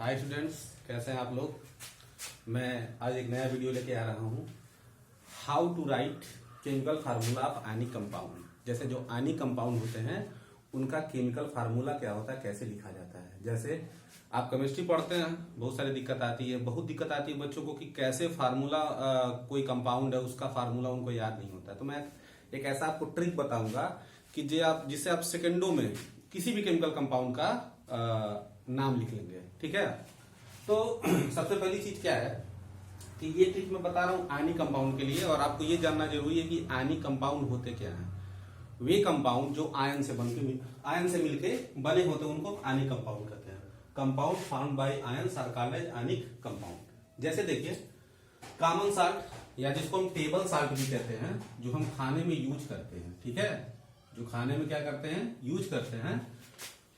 Hi students, कैसे हैं आप लोग। मैं आज एक नया वीडियो लेके आ रहा हूँ। How to write chemical formula of ionic compound. जैसे जो आयनिक कंपाउंड होते हैं उनका केमिकल फार्मूला क्या होता है, कैसे लिखा जाता है। जैसे आप केमिस्ट्री पढ़ते हैं, बहुत सारी दिक्कत आती है, बहुत दिक्कत आती है बच्चों को कि कैसे फार्मूला कोई कंपाउंड है उसका फार्मूला उनको याद नहीं होता है। तो मैं एक ऐसा आपको ट्रिक बताऊंगा कि जिससे आप सेकंडों में किसी भी केमिकल कंपाउंड का नाम लिख लेंगे। ठीक है, तो सबसे पहली चीज क्या है कि ये ट्रिक मैं बता रहा हूं आयनिक कंपाउंड के लिए, और आपको ये जानना जरूरी है कि आयनिक कंपाउंड होते क्या हैं। वे कंपाउंड जो आयन से मिलके बने होते हैं उनको आयनिक कंपाउंड कहते हैं। Compound found by ions are called as ionic compound. जैसे देखिए कॉमन साल्ट या जिसको हम टेबल साल्ट भी कहते हैं, जो हम खाने में यूज करते हैं। ठीक है, जो खाने में क्या करते हैं, यूज करते हैं,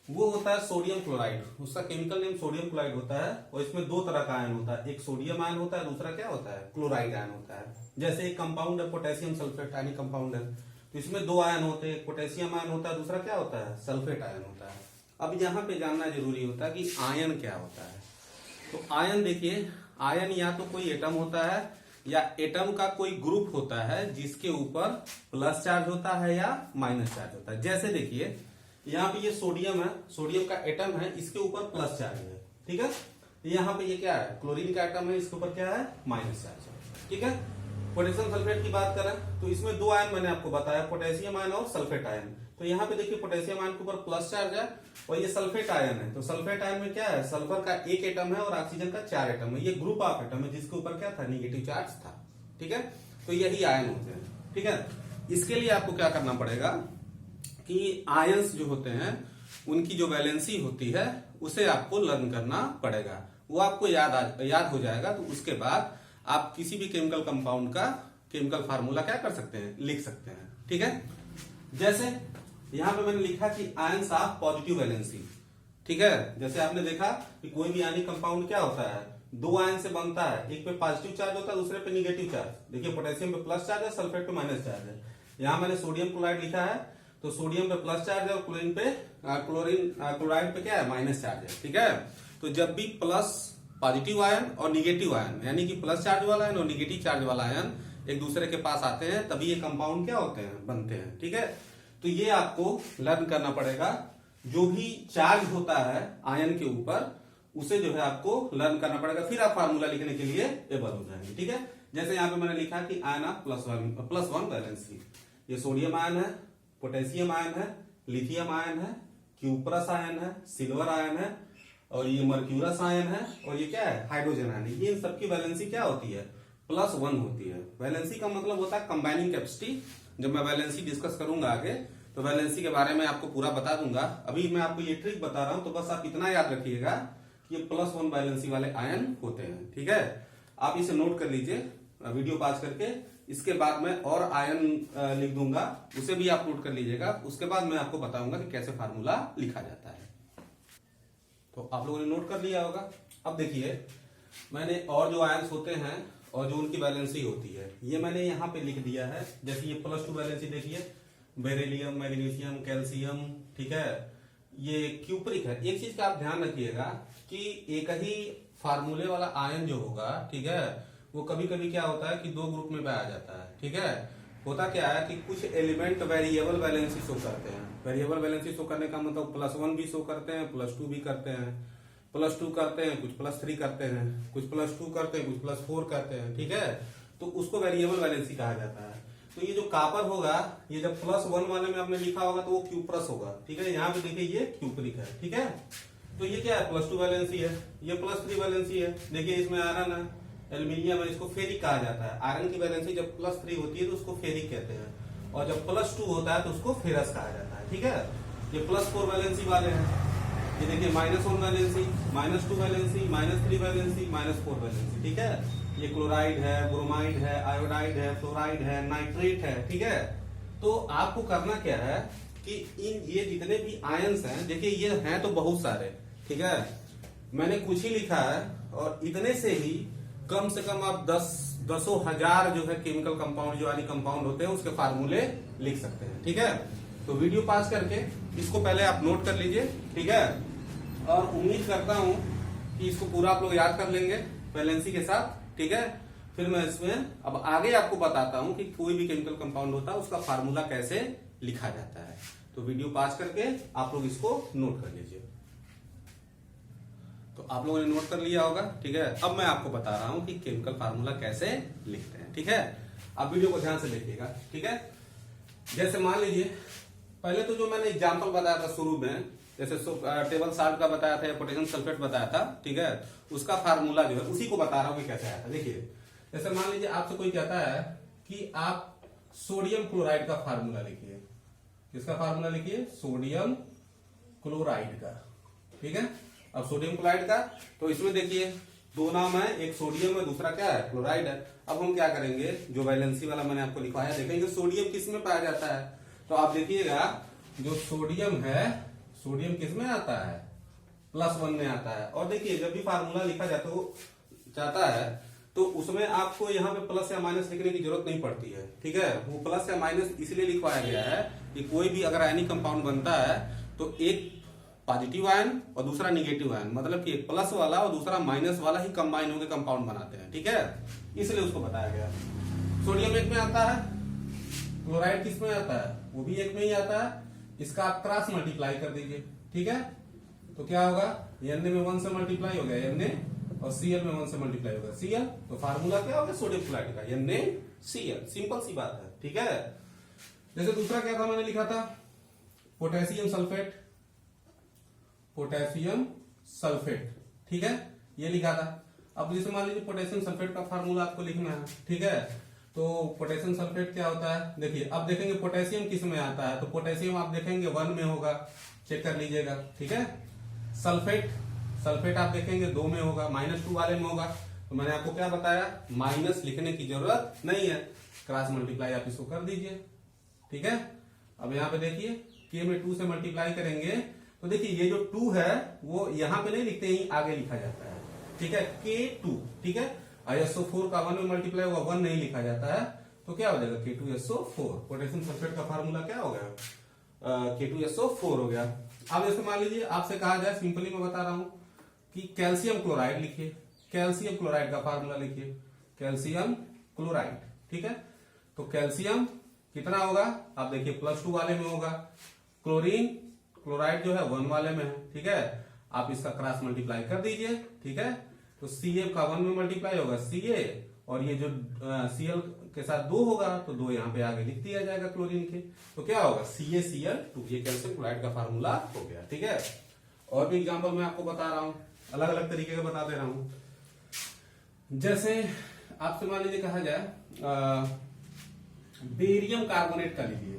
वो होता है सोडियम क्लोराइड। उसका केमिकल नेम सोडियम क्लोराइड होता है, और इसमें दो तरह का आयन होता है, एक सोडियम आयन होता है, दूसरा क्या होता है, क्लोराइड आयन होता है। जैसे एक कंपाउंड है पोटेशियम सल्फेट, आयनिक कंपाउंड है, तो इसमें दो आयन होते हैं, एक पोटेशियम आयन होता है, दूसरा क्या होता है, सल्फेट आयन होता है। अब यहाँ पे जानना जरूरी होता है कि आयन क्या होता है। तो आयन देखिए, आयन या तो कोई एटम होता है या एटम का कोई ग्रुप होता है जिसके ऊपर प्लस चार्ज होता है या माइनस चार्ज होता है। जैसे देखिए यहाँ पे ये सोडियम है, सोडियम का एटम है, इसके ऊपर प्लस चार्ज है। ठीक है, यहाँ पे ये क्या है, क्लोरीन का एटम है, इसके ऊपर क्या है, माइनस चार्ज है। ठीक है, पोटेशियम सल्फेट की बात करें तो इसमें दो आयन मैंने आपको बताया, पोटेशियम आयन और सल्फेट आयन। तो यहाँ पे देखिए पोटेशियम आयन के ऊपर प्लस चार्ज है और ये सल्फेट आयन है। तो सल्फेट आयन में क्या है, सल्फर का एक एटम है और ऑक्सीजन का 4 एटम है। ये ग्रुप ऑफ एटम है जिसके ऊपर क्या था, निगेटिव चार्ज था। ठीक है, तो यही आयन होते हैं। ठीक है, इसके लिए आपको क्या करना पड़ेगा कि आयंस जो होते हैं उनकी जो वैलेंसी होती है उसे आपको लर्न करना पड़ेगा। वो आपको याद हो जाएगा, तो उसके बाद आप किसी भी केमिकल कंपाउंड का केमिकल फार्मूला क्या कर सकते हैं, लिख सकते हैं। ठीक है, जैसे यहां पे मैंने लिखा कि आयंस ऑफ पॉजिटिव वैलेंसी। ठीक है, जैसे आपने देखा कि कोई भी आयनिक कंपाउंड क्या होता है, दो आयन से बनता है, एक पे पॉजिटिव चार्ज होता है, दूसरे पे निगेटिव चार्ज। देखिए पोटेशियम पे प्लस चार्ज है, सल्फेट पे माइनस चार्ज है। यहां मैंने सोडियम क्लोराइड लिखा है, तो सोडियम पे प्लस चार्ज है और क्लोराइड पे क्या है, माइनस चार्ज है। ठीक है, तो जब भी प्लस पॉजिटिव आयन और निगेटिव आयन यानी कि प्लस चार्ज वाला आयन और निगेटिव चार्ज वाला आयन एक दूसरे के पास आते हैं तभी ये कंपाउंड क्या होते हैं, बनते हैं। ठीक है, तो ये आपको लर्न करना पड़ेगा। जो भी चार्ज होता है आयन के ऊपर उसे जो है आपको लर्न करना पड़ेगा, फिर आप फार्मूला लिखने के लिए एबल हो जाएंगे। ठीक है, जैसे यहाँ पे मैंने लिखा कि ion of plus one valency. ये सोडियम आयन है, पोटेशियम आयन है, लिथियम आयन है, क्यूप्रस आयन है, सिल्वर आयन है, और ये मर्क्यूरस आयन है, और ये क्या है, हाइड्रोजन आयन है। ये इन सबकी वैलेंसी क्या होती है, +1 होती है। वैलेंसी का मतलब होता है कंबाइनिंग कैपेसिटी। जब मैं वैलेंसी डिस्कस करूंगा आगे तो वैलेंसी के बारे में आपको पूरा बता दूंगा। अभी मैं आपको ये ट्रिक बता रहा हूं, तो बस आप इतना याद रखिएगा कि ये +1 वैलेंसी वाले आयन होते हैं। ठीक है, आप इसे नोट कर लीजिए वीडियो पास करके। इसके बाद मैं और आयन लिख दूंगा, उसे भी आप नोट कर लीजिएगा। उसके बाद मैं आपको बताऊंगा कि कैसे फार्मूला लिखा जाता है। तो आप लोगों ने नोट कर लिया होगा। अब देखिए मैंने और जो आयन्स होते हैं और जो उनकी वैलेंसी होती है ये मैंने यहाँ पे लिख दिया है। जैसे ये +2 वैलेंसी देखिए, बेरिलियम, मैग्नीशियम, कैल्शियम। ठीक है, ये क्यूप्रिक है। एक चीज का आप ध्यान रखिएगा कि एक ही फार्मूले वाला आयन जो होगा, ठीक है, वो कभी कभी क्या होता है कि दो ग्रुप में आ जाता है। ठीक है, होता क्या है कि कुछ एलिमेंट वेरिएबल वैलेंसी शो करते हैं। वेरिएबल वैलेंसी शो करने का मतलब +1 भी शो करते हैं, +2 भी करते हैं, +2 करते हैं, कुछ +3 करते हैं, कुछ +2 करते हैं, कुछ +4 करते हैं। ठीक है, तो उसको वेरिएबल वैलेंसी कहा जाता है। तो ये जो कॉपर होगा, ये जब +1 वाले में आपने लिखा होगा तो वो क्यूप्रस होगा। ठीक है, यहाँ पे देखिए ये क्यूप्रिक है। ठीक है, तो ये क्या है, +2 वैलेंसी है, ये +3 वैलेंसी है। देखिए इसमें आयरन है, एल्यूमिनियम है, इसको फेरिक कहा जाता है। आयरन की वैलेंसी जब +3 होती है तो उसको फेरिक कहते हैं, और जब +2 होता है तो उसको फेरस कहा जाता है। ठीक है, ये +4 वैलेंसी वाले हैं। ये देखिए -1 वैलेंसी, -2 वैलेंसी, -3 वैलेंसी, -4 वैलेंसी। ठीक है, ये क्लोराइड है, ब्रोमाइड है, आयोडाइड है, फ्लोराइड है, नाइट्रेट है। ठीक है, तो आपको करना क्या है कि ये जितने भी आयंस हैं, देखिए ये हैं तो बहुत सारे। ठीक है, मैंने कुछ ही लिखा है, और इतने से ही कम से कम आप 10 हजार जो है केमिकल कंपाउंड, जो आयनिक कंपाउंड होते हैं उसके फार्मूले लिख सकते हैं। ठीक है, तो वीडियो पास करके इसको पहले आप नोट कर लीजिए। ठीक है, और उम्मीद करता हूं कि इसको पूरा आप लोग याद कर लेंगे वैलेंसी के साथ, ठीक है। फिर मैं इसमें अब आगे आपको बताता हूं कि कोई भी केमिकल कंपाउंड होता है उसका फार्मूला कैसे लिखा जाता है। तो वीडियो पॉज करके आप लोग इसको नोट कर लीजिए। तो आप लोगों ने नोट कर लिया होगा, ठीक है। अब मैं आपको बता रहा हूं कि केमिकल फार्मूला कैसे लिखते हैं, ठीक है। आप वीडियो को ध्यान से देखिएगा, ठीक है। जैसे मान लीजिए पहले तो जो मैंने एग्जाम्पल बताया था शुरू में, जैसे टेबल साल्ट का बताया था या पोटेशियम सल्फेट बताया था, ठीक है, उसका फार्मूला जो है उसी को बता रहा हूं कि कैसे आया था। देखिए जैसे मान लीजिए आपसे कोई कहता है कि आप सोडियम क्लोराइड का फार्मूला लिखिए। किसका फार्मूला लिखिए? सोडियम क्लोराइड का, ठीक है। अब सोडियम क्लोराइड का तो इसमें देखिए दो नाम है, एक सोडियम है दूसरा क्या है? क्लोराइड है। अब हम क्या करेंगे, जो वैलेंसी वाला मैंने आपको लिखवाया देखेंगे सोडियम किस में पाया जाता है। तो आप देखिएगा जो सोडियम है, सोडियम किस में आता है? +1 में आता है। और देखिए जब भी फार्मूला लिखा जाता है तो उसमें आपको यहाँ पे प्लस या माइनस लिखने की जरूरत नहीं पड़ती है, ठीक है। वो प्लस या माइनस इसलिए लिखवाया गया है कि कोई भी अगर आयनिक कंपाउंड बनता है तो एक पॉजिटिव आयन और दूसरा निगेटिव आयन, मतलब कि एक प्लस वाला और दूसरा माइनस वाला ही कंबाइन होकर कंपाउंड बनाते हैं, ठीक है। इसलिए उसको बताया गया। सोडियम एक में आता है, क्लोराइड किस में आता है? वो भी एक में ही आता है। इसका आप क्रॉस मल्टीप्लाई कर दीजिए, ठीक है। तो क्या होगा? Na में 1 से मल्टीप्लाई हो गया Na और Cl में 1 से मल्टीप्लाई होगा Cl। तो फार्मूला क्या होगा सोडियम क्लोराइड का? NaCl। सिंपल सी बात है, ठीक है। जैसे दूसरा क्या था मैंने लिखा था? पोटेशियम सल्फेट, पोटेशियम सल्फेट, ठीक है, ये लिखा था। अब जैसे मान लीजिए पोटेशियम सल्फेट का फार्मूला आपको लिखना है, ठीक है। तो पोटेशियम सल्फेट क्या होता है? देखिए अब देखेंगे पोटेशियम किस में आता है। तो पोटेशियम आप देखेंगे 1 में होगा, चेक कर लीजिएगा, ठीक है। सल्फेट, सल्फेट आप देखेंगे 2 में होगा, -2 वाले में होगा। तो मैंने आपको क्या बताया? माइनस लिखने की जरूरत नहीं है, क्रॉस मल्टीप्लाई आप इसको कर दीजिए, ठीक है। अब यहाँ पे देखिए K में 2 से मल्टीप्लाई करेंगे तो देखिए ये जो 2 है वो यहाँ पे नहीं लिखते ही आगे लिखा जाता है, ठीक है। K2, ठीक है। SO4 का 1 में मल्टीप्लाई हुआ, 1 नहीं लिखा जाता है। तो क्या हो जाएगा? K2SO4। पोटेशियम सल्फेट का फार्मूला क्या हो गया? K2SO4 हो गया। अब जैसे मान लीजिए आपसे कहा जाए, सिंपली मैं बता रहा हूं कि कैल्शियम क्लोराइड लिखिए। कैल्शियम क्लोराइड का फार्मूला लिखिए, कैल्शियम क्लोराइड, ठीक है। तो कैल्शियम कितना होगा? आप देखिए +2 वाले में होगा। क्लोरीन क्लोराइड जो है 1 वाले में है, ठीक है। आप इसका क्रॉस मल्टीप्लाई कर दीजिए, ठीक है। तो Ca का 1 में मल्टीप्लाई होगा Ca, और ये जो Cl के साथ 2 होगा तो 2 यहाँ पे आगे लिख दिया जाएगा क्लोरीन के। तो क्या होगा? CaCl2। ये कैल्शियम क्लोराइड का फार्मूला हो गया, ठीक है। और भी एग्जाम्पल मैं आपको बता रहा हूं, अलग अलग तरीके का बता दे रहा हूं। जैसे आपसे मान लीजिए कहा जाए बेरियम कार्बोनेट का लीजिए,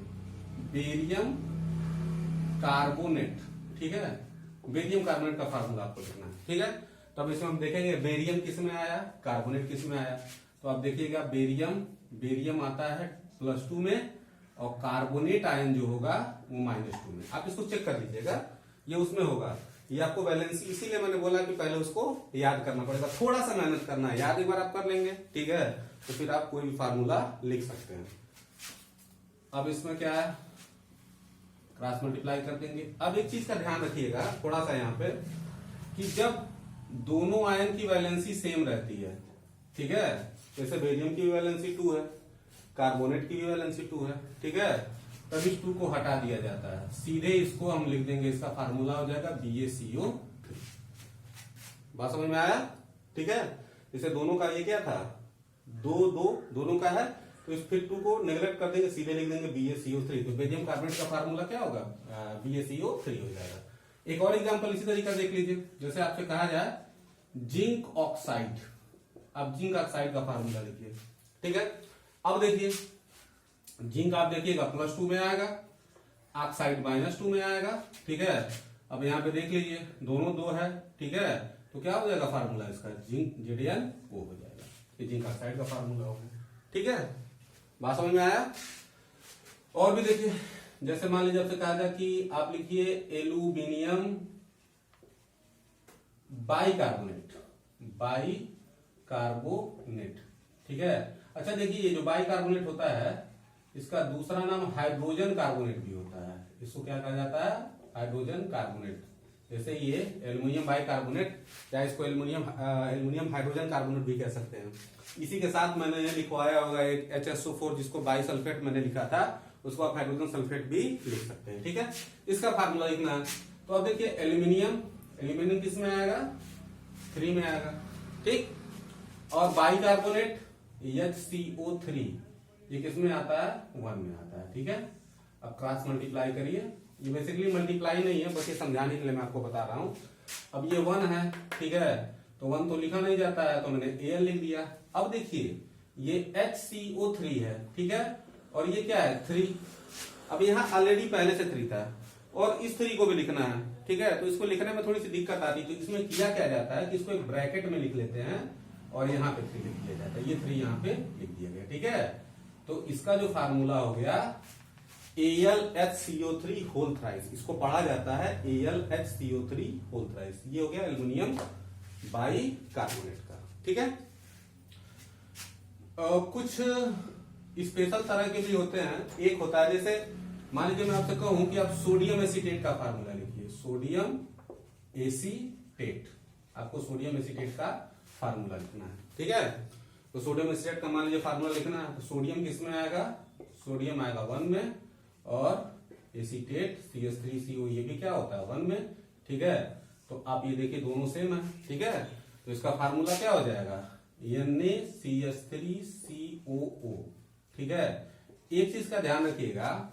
बेरियम कार्बोनेट, ठीक है। बेरियम कार्बोनेट का फार्मूला आपको लिखना है, ठीक है। तो अब इसमें हम देखेंगे बेरियम किस में आया, कार्बोनेट किस में आया। तो आप देखिएगा बेरियम आता है +2 में, और कार्बोनेट आयन जो होगा वो -2 में। आप इसको चेक कर लीजिएगा, ये उसमें होगा। ये आपको बैलेंस, इसीलिए मैंने बोला कि पहले उसको याद करना पड़ेगा, थोड़ा सा मेहनत करना है, याद एक बार आप कर लेंगे, ठीक है। तो फिर आप कोई भी फार्मूला लिख सकते हैं। अब इसमें क्या है? क्रॉस मल्टीप्लाई कर देंगे। अब एक चीज का ध्यान रखिएगा थोड़ा सा यहाँ पे, कि जब दोनों आयन की वैलेंसी सेम रहती है, ठीक है, जैसे बेरियम की वैलेंसी 2 है, कार्बोनेट की भी वैलेंसी 2 है, ठीक है, तब इस 2 को हटा दिया जाता है। सीधे इसको हम लिख देंगे, इसका फार्मूला हो जाएगा BaCO3। बात समझ में आया? ठीक है। जैसे दोनों का ये क्या था? 2 दोनों का है, तो इस फिर 2 को नेग्लेक्ट कर देंगे, सीधे लिख देंगे BaCO3। तो बेरियम कार्बोनेट का फार्मूला क्या होगा? BaCO3 हो जाएगा। एक और एग्जांपल इसी तरीका देख लीजिए। जैसे आपसे कहा जाए जिंक ऑक्साइड, अब जिंक ऑक्साइड का फार्मूला लिखिए, ठीक है। अब देखिए जिंक आप देखिएगा +2 में आएगा, ऑक्साइड -2 में आएगा, ठीक है। अब यहाँ पे देख लीजिए दोनों 2 है, ठीक है। तो क्या हो जाएगा फार्मूला इसका? जिंक ZnO हो जाएगा। ये जिंक ऑक्साइड का फार्मूला होगा, ठीक है। बात समझ में आया? और भी देखिए, जैसे मान लीजिए आपसे कहा जाए कि आप लिखिए एल्यूमिनियम बाइकार्बोनेट, ठीक है। अच्छा देखिए ये जो बाइकार्बोनेट होता है इसका दूसरा नाम हाइड्रोजन कार्बोनेट भी होता है। इसको क्या कहा जाता है? हाइड्रोजन कार्बोनेट, जैसे ये एल्युमिनियम बाइकार्बोनेट, या इसको एल्युमिनियम हाइड्रोजन कार्बोनेट भी कह सकते हैं। इसी के साथ मैंने लिखवाया होगा एक HSO4 जिसको बाइसल्फेट मैंने लिखा था, उसको आप हाइड्रोजन सल्फेट भी लिख सकते हैं। ठीक है, इसका फार्मूला लिखना है। तो अब देखिए एल्यूमिनियम किस में आएगा, 3 में आएगा। ठीक, और बाइकार्बोनेट HCO3 ये किस में आता है, 1 में आता है। ठीक है, अब क्रॉस मल्टीप्लाई करिए। ये बेसिकली मल्टीप्लाई नहीं है, बस ये समझाने के लिए मैं आपको बता रहा हूं। अब ये 1 है, ठीक है, तो 1 तो लिखा नहीं जाता है, तो मैंने Al लिख दिया। अब देखिए ये HCO3 है, ठीक है, और ये क्या है, 3। अब यहाँ ऑलरेडी पहले से 3 था, और इस 3 को भी लिखना है। ठीक है, तो इसको लिखने में थोड़ी सी दिक्कत आती है, तो इसमें किया क्या जाता है कि इसको एक ब्रैकेट में लिख लेते हैं और यहाँ पे 3 लिख दिया जाता है। ये 3 यहाँ पे लिख दिया गया। ठीक है, तो इसका जो फार्मूला हो गया AlHCO3 होल थ्राइस, इसको पढ़ा जाता है AlHCO3 होल थ्राइस। ये हो गया एल्युमिनियम बाइकार्बोनेट का। ठीक है, कुछ स्पेशल तरह के भी होते हैं। एक होता है, जैसे मान लीजिए मैं आपसे कहूं कि आप सोडियम एसीटेट का फार्मूला लिखिए, सोडियम एसीटेट, आपको सोडियम एसीटेट का फार्मूला लिखना है। ठीक है, तो सोडियम एसीटेट का मान लीजिए फार्मूला लिखना है, तो सोडियम किस में आएगा, सोडियम आएगा 1 में, और एसीटेट CH3CO ये भी क्या होता है, 1 में। ठीक है, तो आप ये देखिए दोनों सेम है। ठीक है, तो इसका फार्मूला क्या हो जाएगा, NaCH3COO। ठीक है, एक चीज का ध्यान रखिएगा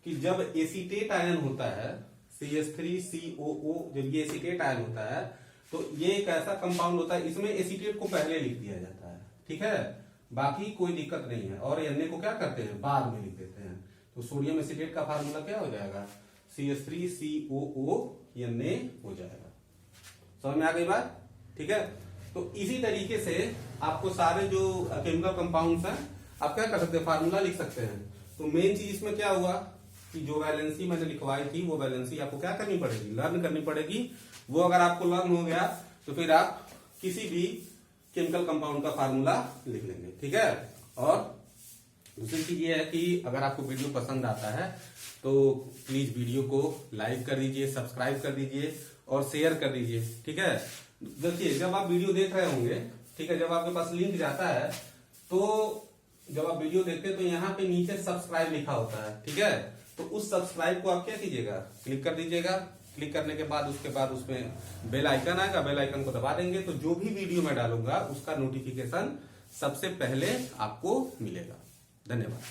कि जब एसीटेट आयन होता है CH3COO, जब ये एसीटेट आयन होता है तो ये एक ऐसा कंपाउंड होता है, इसमें एसीटेट को पहले लिख दिया जाता है। ठीक है, बाकी कोई दिक्कत नहीं है, और Na को क्या करते हैं, बाद में लिख देते हैं। तो सोडियम एसीटेट का फार्मूला क्या हो जाएगा, CH3COO Na हो जाएगा। समझ में आ गई बात। ठीक है, तो इसी तरीके से आपको सारे जो केमिकल कंपाउंड्स हैं आप क्या कर सकते हैं, फार्मूला लिख सकते हैं। तो मेन चीज इसमें क्या हुआ कि जो वैलेंसी मैंने लिखवाई थी वो वैलेंसी आपको क्या करनी पड़ेगी, लर्न करनी पड़ेगी। वो अगर आपको लर्न हो गया तो फिर आप किसी भी केमिकल कंपाउंड का फार्मूला लिख लेंगे। ठीक है, और दूसरी चीज ये है कि अगर आपको वीडियो पसंद आता है तो प्लीज वीडियो को लाइक कर दीजिए, सब्सक्राइब कर दीजिए और शेयर कर दीजिए। ठीक है, देखिए जब आप वीडियो देख रहे होंगे, ठीक है, जब आपके पास लिंक जाता है तो जब आप वीडियो देखते हैं तो यहाँ पे नीचे सब्सक्राइब लिखा होता है। ठीक है, तो उस सब्सक्राइब को आप क्या कीजिएगा, क्लिक कर दीजिएगा। क्लिक करने के बाद उसके बाद उसमें बेल आइकन आएगा, बेल आइकन को दबा देंगे तो जो भी वीडियो मैं डालूंगा उसका नोटिफिकेशन सबसे पहले आपको मिलेगा। धन्यवाद।